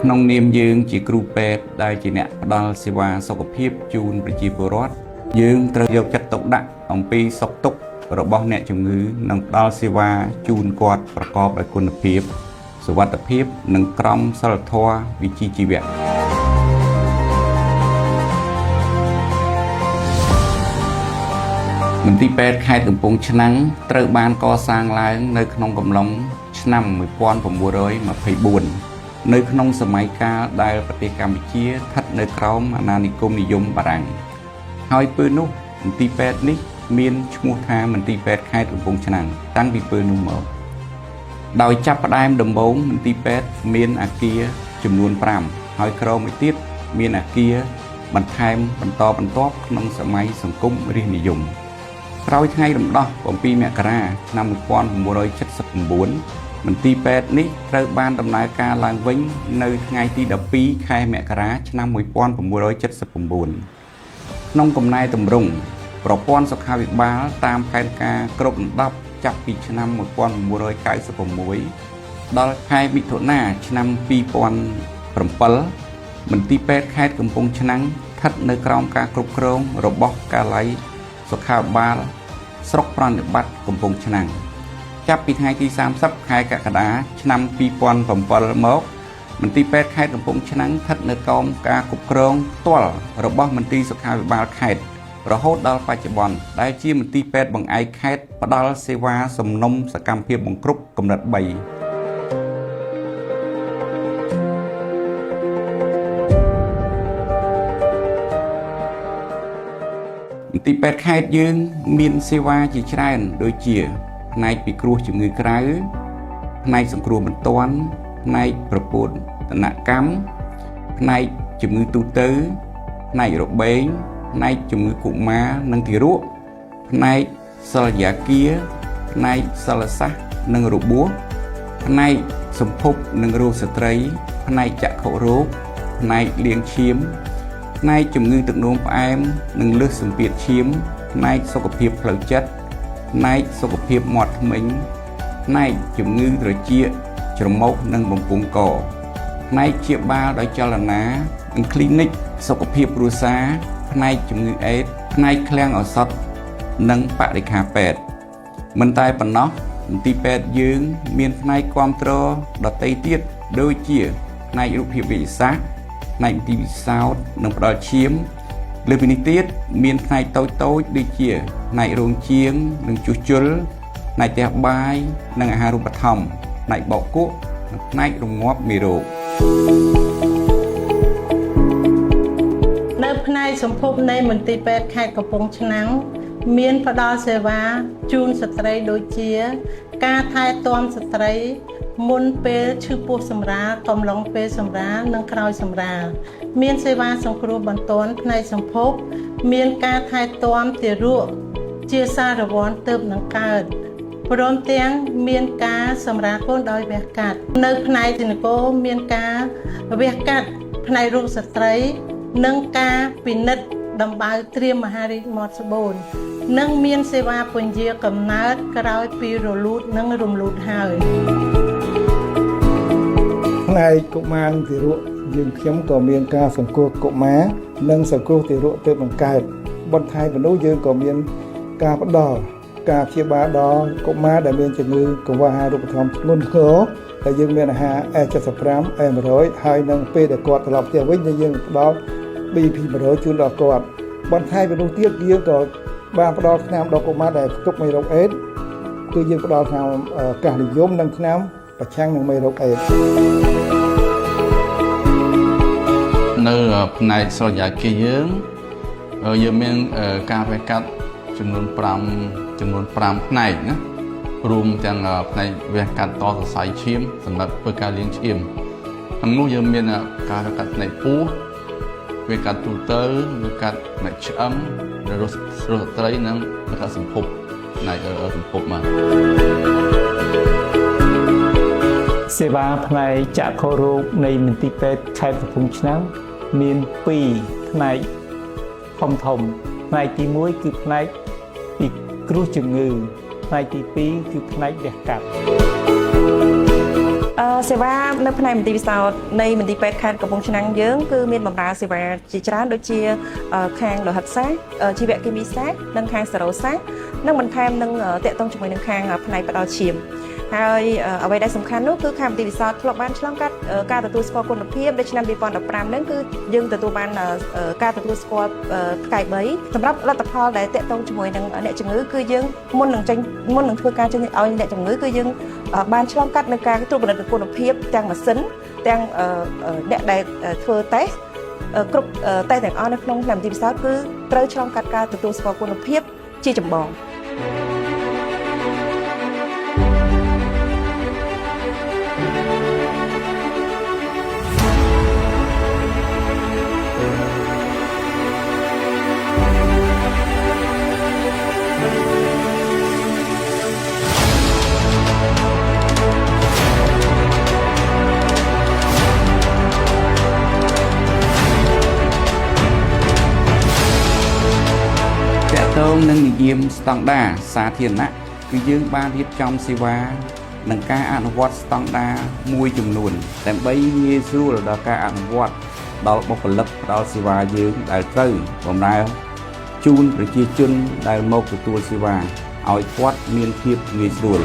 ក្នុងនាមយើងជាគ្រូពេទ្យដែលជាអ្នកផ្ដល់សេវាសុខភាពជូនប្រជាពលរដ្ឋយើងត្រូវយកចិត្តទុកដាក់អំពីសុខទុក្ខរបស់អ្នកជំងឺនិងផ្ដល់សេវាជូនគាត់ប្រកបដោយគុណភាពសុវត្ថិភាពនិងក្រមសីលធម៌វិជ្ជាជីវៈមន្ទីរពេទ្យខេត្តកំពង់ឆ្នាំងត្រូវបានកសាងឡើងនៅក្នុងកំឡុងឆ្នាំ1924នៅក្នុងសម័យកាលដែលប្រទេសកម្ពុជាស្ថិតនៅក្រោមអាណានិគមនិយមបារាំងហើយពេលនោះមន្ទីរពេទ្យនេះមានឈ្មោះថាមន្ទីរពេទ្យខេត្តកំពង់ឆ្នាំងតាំងពីពេលនោះមកដោយចាប់ផ្ដើមដំបូងមន្ទីរពេទ្យមានអគារចំនួន5ហើយក្រោមមួយទៀតមានអគារបន្ថែមបន្តបន្ទាប់ក្នុងសម័យសង្គមរាស្ត្រនិយមក្រោយថ្ងៃរំដោះ7មករាឆ្នាំ1979មន្ទីរពេទ្យនេះត្រូវបានដំណើរការឡើងវិញនៅថ្ងៃទី12ខែមករាឆ្នាំ1979ក្នុងកំណែទម្រង់ប្រព័ន្ធសុខាភិបាលតាមផែនការគ្រប់ដណ្ដប់ចាប់ពីឆ្នាំ1996ដល់ខែមិថុនាឆ្នាំ2007មន្ទីរពេទ្យខេត្តកំពង់ឆ្នាំងស្ថិតនៅក្រោមការគ្រប់គ្រងរបស់កាល័យសុខាភិបាលស្រុកប្រណិប័តកំពង់ឆ្នាំងចាប់ពីថ្ងៃទី30ខែកក្កដាឆ្នាំ2007មកមន្ទីរពេទ្យខេត្តកំពង់ឆ្នាំងស្ថិតនៅក្រោមការគ្រប់គ្រងផ្ទាល់របស់មន្ទីរសុខាភិបាលខេត្តរហូតដល់បច្ចុប្បន្នដែលជាមន្ទីរពេទ្យបង្អែកខេត្តផ្ដល់សេវាសំណុំសកម្មភាពបង្គ្រប់កម្រិត3មន្ទីរពេទ្យខេត្តយើងមានសេវាជាច្រើនដូចជាផ្នែកពិគ្រោះជំងឺក្រៅផ្នែកសង្គ្រោះបន្ទាន់ផ្នែកប្រព័ន្ធនកម្មផ្នែកជំងឺទូទៅផ្នែករបេងផ្នែកជំងឺកុមារនិងទារកផ្នែកសលយាគាផ្នែកសលសាស្ត្រនិងរបួសផ្នែកសម្ភពនិងរោគស្ត្រីផ្នែកចក្ខុរោគផ្នែកលាងឈាមផ្នែកជំងឺទឹកនោមផ្អែមនិងលើសសម្ពាធឈាមផ្នែកសុខភាពផ្លូវចិត្តផ្នែកសុខភាពមាត់ធ្មេញផ្នែកជំងឺត្រចៀកច្រមុះនិងបំពង់កផ្នែកព្យាបាលដោយចលនានិងគ្លីនិកសុខភាពគ្រួសារផ្នែកជំងឺអេដផ្នែកឃ្លាំងឱសថនិងបរិក្ខារពេទ្យមិនតែប៉ុណ្ណោះមន្ទីរពេទ្យយើងមានផ្នែកគាំទ្រដទៃទៀតដូចជាផ្នែករូបភាពវិទ្យាសាស្ត្រផ្នែកវិទ្យាពិសោធន៍និងផ្ដល់ឈាមលើពីនេះទៀតមានផ្នែកតូចដូចជាផ្នែករោងជាងនិងជួសជុលផ្នែកផ្ទះបាយនិងអាហារូបត្ថម្ភផ្នែកបោកគក់និងផ្នែករងាប់មេរោគនៅផ្នែកសម្ភពនៃមន្ទីរពេទ្យខេត្តកំពង់ឆ្នាំងមានផ្ដល់សេវាជូនស្ត្រីដូចជាការថែទាំស្ត្រីមុនពេលឈឺពោះសម្រាលកំឡុងពេលសម្រាលនិងក្រោយសម្រាលមានសេវាសង្គ្រោះបន្ទាន់ផ្នែកសម្ភពមានការថែទាំទារកជាសារវ័នទើបនឹងកើតព្រមទាំងមានការសម្រាលកូនដោយវះកាត់នៅផ្នែកទីនគរមានការវះកាត់ផ្នែករោគស្ត្រីនិងការពិនិត្យដំបៅត្រៀមមហារីកមាត់ស្បូននិងមានសេវាពន្យាកំណើតក្រោយពីរលូតនិងរំលូតហើយផ្នែកកុមារទារកយើងខ្ញុំក៏មានការសង្គ្រោះកុមារនិងសង្គ្រោះទារកទើបបង្កើតបន្ថែមពីនោះយើងក៏មានការផ្ដល់ការព្យាបាលដល់កុមារដែលមានជំងឺកង្វះអាហារូបត្ថម្ភធ្ងន់ធ្ងរដែលយើងមានអាហារ A75 A100 ហើយនឹងពេលដែលគាត់ត្រឡប់ផ្ទះវិញយើងផ្ដល់ BP100 ជូនដល់គាត់បន្ថែមពីនោះទៀតយើងក៏បានផ្ដល់ថ្នាំដល់កុមារដែលផ្ទុកមេរោគអេដស៍គឺយើងផ្ដល់ថ្នាំកាសនិយមនិងថ្នាំប្រឆាំងនឹងមេរោគអេដស៍នៅផ្នែកសលយាគាយើងមានការវះកាត់ចំនួន5ផ្នែកណារួមទាំងផ្នែកវះកាត់តសរសៃឈាមសម្រាប់ធ្វើការលាងឈាមក្នុងនោះយើងមានការវះកាត់ផ្នែកពោះវះកាត់ទូទៅវះកាត់ផ្នែកឆ្អឹងរោគស្ត្រីនិងវះកាត់សម្ភពផ្នែកសម្ភពមកសេវាផ្នែកចក្ខុរោគនៃមន្ទីរពេទ្យខេត្តកំពង់ឆ្នាំងមាន2ផ្នែកធំផ្នែកទី1គឺផ្នែកពិគ្រោះជំងឺផ្នែកទី2គឺផ្នែកវះកាត់ សេវានៅផ្នែកមន្ទីរពិសោធន៍នៃមន្ទីរពេទ្យខេត្តកំពង់ឆ្នាំងយើងគឺមានបម្រើសេវាជាច្រើនដូចជាខាងលោហិតសាស្ត្រជីវគីមីសាស្ត្រនិងខាងសេរ៉ូសាស្ត្រនិងបន្ថែមនឹងតាក់ទងជាមួយនឹងខាងផ្នែកផ្ដល់ឈាមហើយអ្វីដែលសំខាន់នោះគឺខាងមន្ទីរពិសោធន៍ធ្លាប់បានឆ្លងកាត់ការទទួលស្គាល់គុណភាពនៅឆ្នាំ2015ហ្នឹងគឺយើងទទួលបានការទទួលស្គាល់ផ្កាយ3សម្រាប់លទ្ធផលដែលតាក់ទងជាមួយនឹងអ្នកជំងឺគឺយើងមុននឹងធ្វើការចេញឲ្យអ្នកជំងឺគឺយើងបានឆ្លងកាត់នៅការត្រួតពិនិត្យគុណភាពទាំងម៉ាស៊ីនទាំងអ្នកដែលធ្វើតេស្តគ្រប់តេស្តទាំងអស់នៅក្នុងមន្ទីរពិសោធន៍គឺត្រូវឆ្លងកាត់ការទទួលស្គាល់គុណភាពជាចម្បងនឹងនិយមស្តង់ដារសាធារណៈគឺយើងបានរៀបចំសេវានិងការអនុវត្តស្តង់ដារមួយចំនួនដើម្បីងាយស្រួលដល់ការអនុវត្តដល់បុគ្គលិកផ្ដល់សេវាយើងដែលត្រូវបម្រើជូនប្រជាជនដែលមកទទួលសេវាឲ្យគាត់មានភាពងាយស្រួល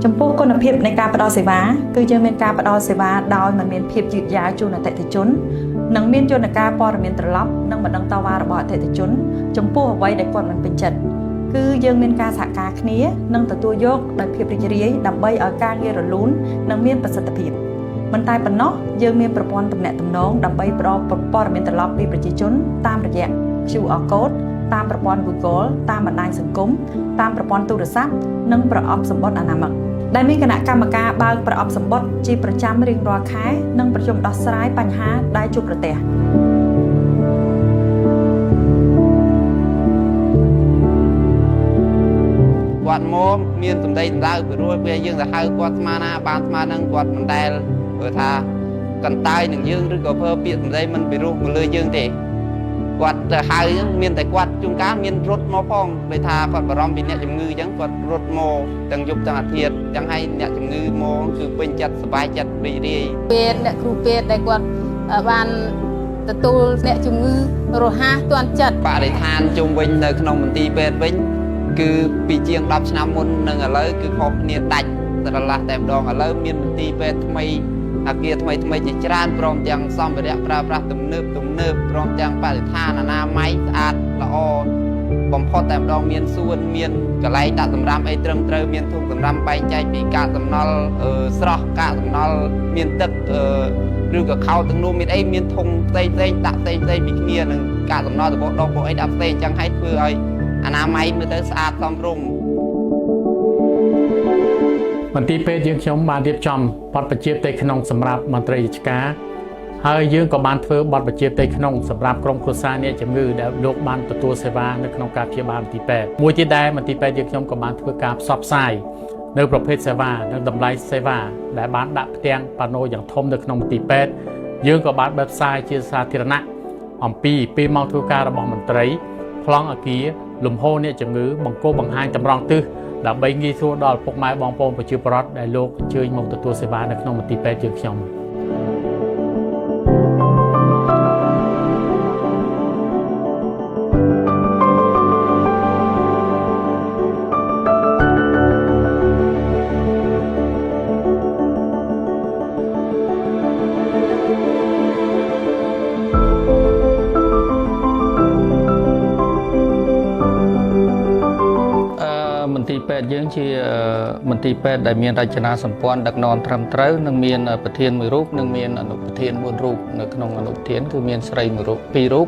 ចំពោះគុណភាពនៃការផ្ដល់សេវាគឺយើងមានការផ្ដល់សេវាដោយមិនមានភាពយឺតយ៉ាវជូនអតិថិជននិងមានយន្តការព័ត៌មានត្រឡប់និងបណ្ដឹងតវ៉ារបស់អតិថិជនចំពោះអ្វីដែលគាត់មិនពេញចិត្តគឺយើងមានការសហការគ្នានិងទទួលយកដោយភាពរីករាយដើម្បីឲ្យការងាររលូននិងមានប្រសិទ្ធភាពមិនតែប៉ុណ្ណោះយើងមានប្រព័ន្ធទំនាក់ទំនងដើម្បីផ្ដល់ព័ត៌មានត្រឡប់ពីប្រជាជនតាមរយៈ QR code តាមប្រព័ន្ធ Google តាមបណ្ដាញសង្គមតាមប្រព័ន្ធទូរស័ព្ទនិងប្រអប់សម្បត្តិអនាមិកដែលមានគណៈកម្មការបើកប្រអប់សម្បត្តិជាប្រចាំរៀងរាល់ខែនិងប្រជុំដោះស្រាយបញ្ហាដែលជួបប្រទះគាត់មកមានសម្ដីសម្ដៅពីរួចពេលយើងទៅហៅគាត់ស្មានណាបានស្មាននឹងគាត់មិនដែលព្រោះថាកន្តើយនឹងយើងឬក៏ធ្វើពាក្យសម្ដីមិនពីរោះមកលើយើងទេគាត់ទៅហៅមានតែគាត់ជួនកាលមានរត់មកផងដូចថាគាត់បារម្ភពីអ្នកជំងឺអញ្ចឹងគាត់រត់មកទាំងយប់ទាំងអាទិត្យអញ្ចឹងហើយអ្នកជំងឺមកគឺពេញចិត្តសប្បាយចិត្តរីករាយពេលអ្នកគ្រូពេទ្យដែលគាត់បានទទួលអ្នកជំងឺរហ័សទាន់ចិត្តបរិស្ថានជុំវិញនៅក្នុងមន្ទីរពេទ្យវិញគឺពីជាង10ឆ្នាំមុននឹងឥឡូវគឺខុសគ្នាដាច់ស្រឡះតែម្ដងឥឡូវមានមន្ទីរពេទ្យថ្មីអាគារថ្មីជាច្រើនព្រមទាំងសម្ភារៈប្រើប្រាស់ទំនើបព្រមទាំងបរិស្ថានអនាម័យស្អាតល្អបំផុតតែម្ដងមានសួនមានកន្លែងដាក់សម្រាមអីត្រឹមត្រូវមានធុងសម្រាមបែងចែកពីកាកសំណល់ស្រស់កាកសំណល់មានទឹកឬក៏ខោទាំងនោះមានអីមានធុងផ្សេងដាក់ផ្សេងពីគ្នានឹងកាកសំណល់របស់ដបអីដាក់ផ្សេងអញ្ចឹងឲ្យធ្វើឲ្យអនាម័យមើលទៅស្អាតសមរម្យមន្ទីរពេទ្យយើងខ្ញុំបានរៀបចំបទបញ្ជាផ្ទៃក្នុងសម្រាប់មន្ត្រីរាជការហើយយើងក៏បានធ្វើបទបញ្ជាផ្ទៃក្នុងសម្រាប់ក្រុមគ្រួសារអ្នកជំងឺដែលលោកបានទទួលសេវានៅក្នុងការព្យាបាលមន្ទីរពេទ្យមួយទៀតដែរមន្ទីរពេទ្យយើងខ្ញុំក៏បានធ្វើការផ្សព្វផ្សាយនៅប្រភេទសេវានិងតម្លៃសេវាដែលបានដាក់ផ្ទាំងប៉ាណូយ៉ាងធំនៅក្នុងមន្ទីរពេទ្យយើងក៏បានបិទផ្សាយជាសាធារណៈអំពីពេលម៉ោងធ្វើការរបស់មន្ត្រីប្លង់អគារលំហូរអ្នកជំងឺបង្គោលបង្ហាញតម្រង់ទិសដើម្បីងាយស្រួលដល់ពុកម៉ែបងប្អូនប្រជាពលរដ្ឋដែលលោកអញ្ជើញមកទទួលសេវានៅក្នុងមន្ទីរពេទ្យយើងខ្ញុំ មន្ទីរពេទ្យ យើងជាមន្ទីរពេទ្យដែលមានរចនាសម្ព័ន្ធដឹកនាំត្រឹមត្រូវនិងមានប្រធានមួយរូបនិងមានអនុប្រធាន4រូបនៅក្នុងអនុប្រធានគឺមានស្រីមួយរូប2រូប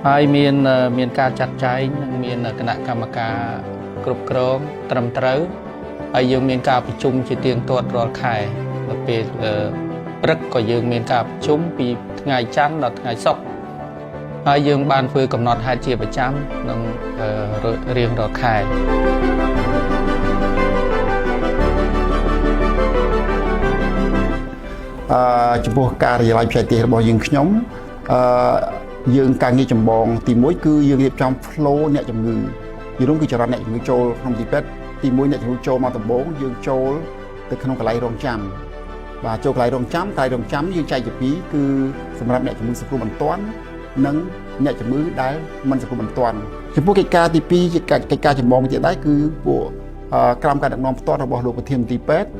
ហើយមានការចាត់ចែងនិងមានគណៈកម្មការគ្រប់គ្រងត្រឹមត្រូវហើយយើងមានការប្រជុំជាទៀងទាត់រាល់ខែនៅពេលព្រឹកក៏យើងមានការប្រជុំពីថ្ងៃច័ន្ទដល់ថ្ងៃសុក្រហើយយើងបានធ្វើកំណត់ហេតុជាប្រចាំក្នុងរៀងរាល់ខែចំពោះការិយាល័យបច្ចេកទេសរបស់យើងខ្ញុំយើងការងារចម្បងទី1គឺយើងរៀបចំ flow អ្នកជំងឺយល់គឺចរន្តអ្នកជំងឺចូលក្នុងទីពេទ្យទី1អ្នកជំងឺចូលមកដំបូងយើងចូលទៅក្នុងកន្លែងរងចាំបាទចូលកន្លែងរងចាំយើងចែកជា2គឺសម្រាប់អ្នកជំងឺសង្គ្រោះបន្ទាន់និងអ្នកជំងឺដែលមិនសង្គ្រោះបន្ទាន់ចំពោះកិច្ចការទី2ជាកិច្ចការចម្បងទៀតដែរគឺពួកក្រមការដឹកនាំផ្ទាល់របស់លោកប្រធានមន្ទីរពេទ្យ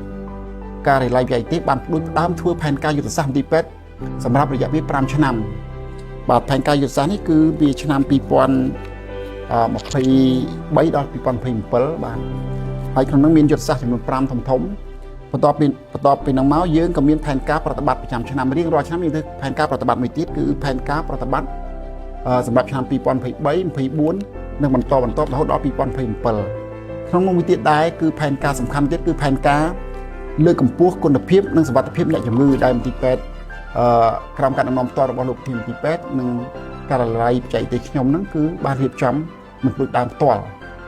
ការិយាល័យបច្ចេកទេសបានផ្ដើមធ្វើផែនការយុទ្ធសាស្ត្រមន្ទីរពេទ្យសម្រាប់រយៈពេល5ឆ្នាំបាទផែនការយុទ្ធសាស្ត្រនេះគឺពីឆ្នាំ2023ដល់2027បាទហើយក្នុងនោះមានយុទ្ធសាស្ត្រចំនួន5ធំបន្ទាប់ពីនឹងមកយើងក៏មានផែនការប្រតិបត្តិប្រចាំឆ្នាំរៀងរាល់ឆ្នាំមានផែនការប្រតិបត្តិមួយទៀតគឺផែនការប្រតិបត្តិសម្រាប់ឆ្នាំ2023 24និងបន្តរហូតដល់2027ក្នុងនោះមួយទៀតដែរគឺផែនការសំខាន់ទៀតគឺផែនការលើកកម្ពស់គុណភាពនិងសុវត្ថិភាពអ្នកជំងឺដែលមន្ទីរពេទ្យក្រមការដឹកនាំផ្ទាល់របស់លោកប្រធានមន្ទីរពេទ្យនិងការិយាល័យបច្ចេកទេសខ្ញុំហ្នឹងគឺបានរៀបចំមិនដូចដើមផ្ទាល់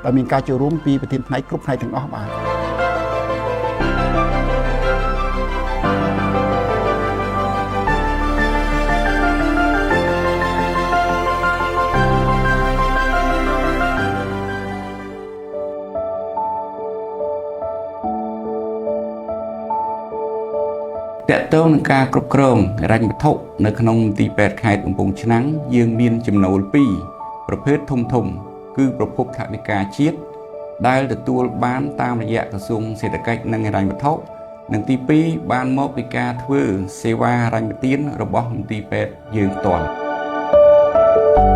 ដែលមានការចូលរួមពីប្រធានផ្នែកគ្រប់ផ្នែកទាំងអស់បាទតកតងនឹងការគ្រប់គ្រងហិរញ្ញវត្ថុនៅក្នុងមន្ទីរពេទ្យខេត្តកំពង់ឆ្នាំងយើងមានចំណូល2ប្រភេទធំគឺប្រភពថវិកាជាតិដែលទទួលបានតាមរយៈក្រសួងសេដ្ឋកិច្ចនិងហិរញ្ញវត្ថុនិងទី2បានមកពីការធ្វើសេវាហិរញ្ញប្បទានរបស់មន្ទីរពេទ្យយើងផ្ទាល់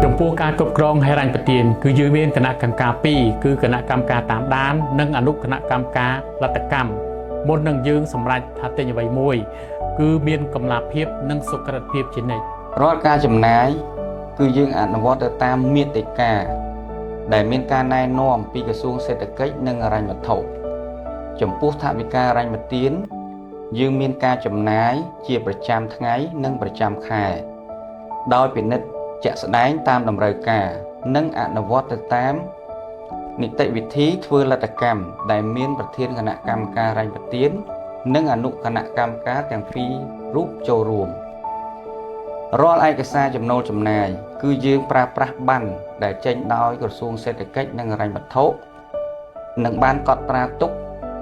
ចំពោះការគ្រប់គ្រងហិរញ្ញប្បទានគឺយើងមានគណៈកម្មការ2គឺគណៈកម្មការតាមដាននិងអនុគណៈកម្មការលទ្ធកម្មមុននឹងយើងសម្រេចថាទិញអ្វីមួយគឺមានកម្លាភាពនិងសុក្រិតភាពជានិច្ចរាល់ការចំណាយគឺយើងអនុវត្តទៅតាមមាតិកាដែលមានការណែនាំពីក្រសួងសេដ្ឋកិច្ចនិងហិរញ្ញវត្ថុចំពោះថវិកាហិរញ្ញប្បទានយើងមានការចំណាយជាប្រចាំថ្ងៃនិងប្រចាំខែដោយពិនិត្យជាក់ស្ដែងតាមតម្រូវការនិងអនុវត្តទៅតាមនីតិវិធីធ្វើលទ្ធកម្មដែលមានប្រធានគណៈកម្មការហិរញ្ញប្បទាននិងអនុគណៈកម្មការទាំងពីររូបចូលរួមរាល់ឯកសារចំណូលចំណាយគឺយើងប្រើប្រាស់ប័ណ្ណដែលចេញដោយក្រសួងសេដ្ឋកិច្ចនិងហិរញ្ញវត្ថុនិងបានកត់ត្រាទុក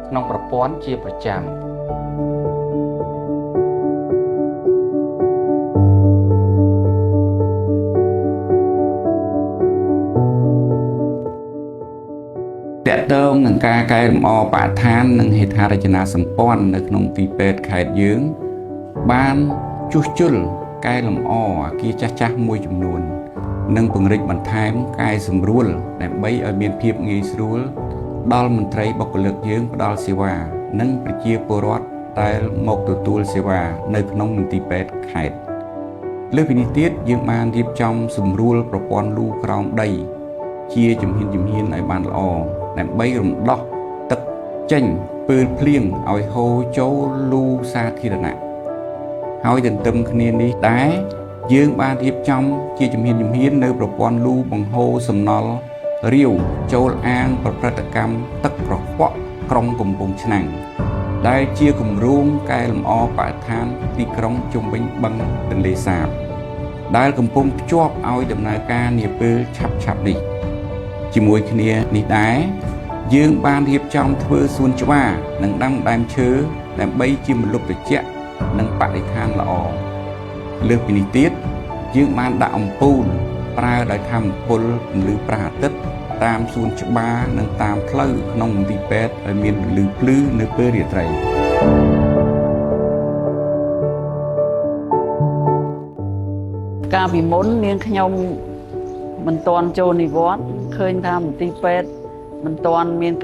ក្នុងប្រព័ន្ធជាប្រចាំតកតងនឹងការកែលម្អបរិស្ថាននិងហេដ្ឋារចនាសម្ព័ន្ធនៅក្នុងទីពេទ្យខេត្តយើងបានជួសជុលកែលម្អអគារចាស់ៗមួយចំនួននិងពង្រីកបន្ថែមកែសម្រួលដើម្បីឲ្យមានភាពងាយស្រួលដល់មន្ត្រីបុគ្គលិកយើងផ្ដល់សេវានិងប្រជាពលរដ្ឋដែលមកទទួលសេវានៅក្នុងមន្ទីរពេទ្យខេត្តលើសពីនេះទៀតយើងបានរៀបចំសម្រួលប្រព័ន្ធលូក្រោមដីជាជំហានឲ្យបានល្អដើម្បីរំដោះទឹកចេញពើភ្លៀងឲ្យហូរចូលលូសាធារណៈហើយទន្ទឹមគ្នានេះដែរយើងបានរៀបចំជាជំហាននៅប្រព័ន្ធលូបង្ហូរសំណល់រាវចូលអាងប្រព្រឹត្តកម្មទឹកក្រហកក្រុងកំពង់ឆ្នាំងដែលជាគម្រោងកែលម្អបរិស្ថានទីក្រុងជុំវិញបឹងទន្លេសាបដែលកំពុងភ្ជាប់ឲ្យដំណើរការនាពេលឆាប់នេះជាមួយគ្នានេះដែរយើងបានរៀបចំធ្វើសួនច្បារនិងដាំដើមឈើដើម្បីជាម្លប់ត្រជាក់និងបរិស្ថានល្អលើសពីនេះទៀតយើងបានដាក់អំពូលប្រើដោយថាមពលពន្លឺព្រះអាទិត្យតាមសួនច្បារនិងតាមផ្លូវក្នុងមន្ទីរពេទ្យឲ្យមានពន្លឺភ្លឺនៅពេលរាត្រីកាលពីមុននាងខ្ញុំមិនទាន់ចូលនិវត្តន៍ឃើញថាមន្ទីរពេទ្យមិនទាន់មាន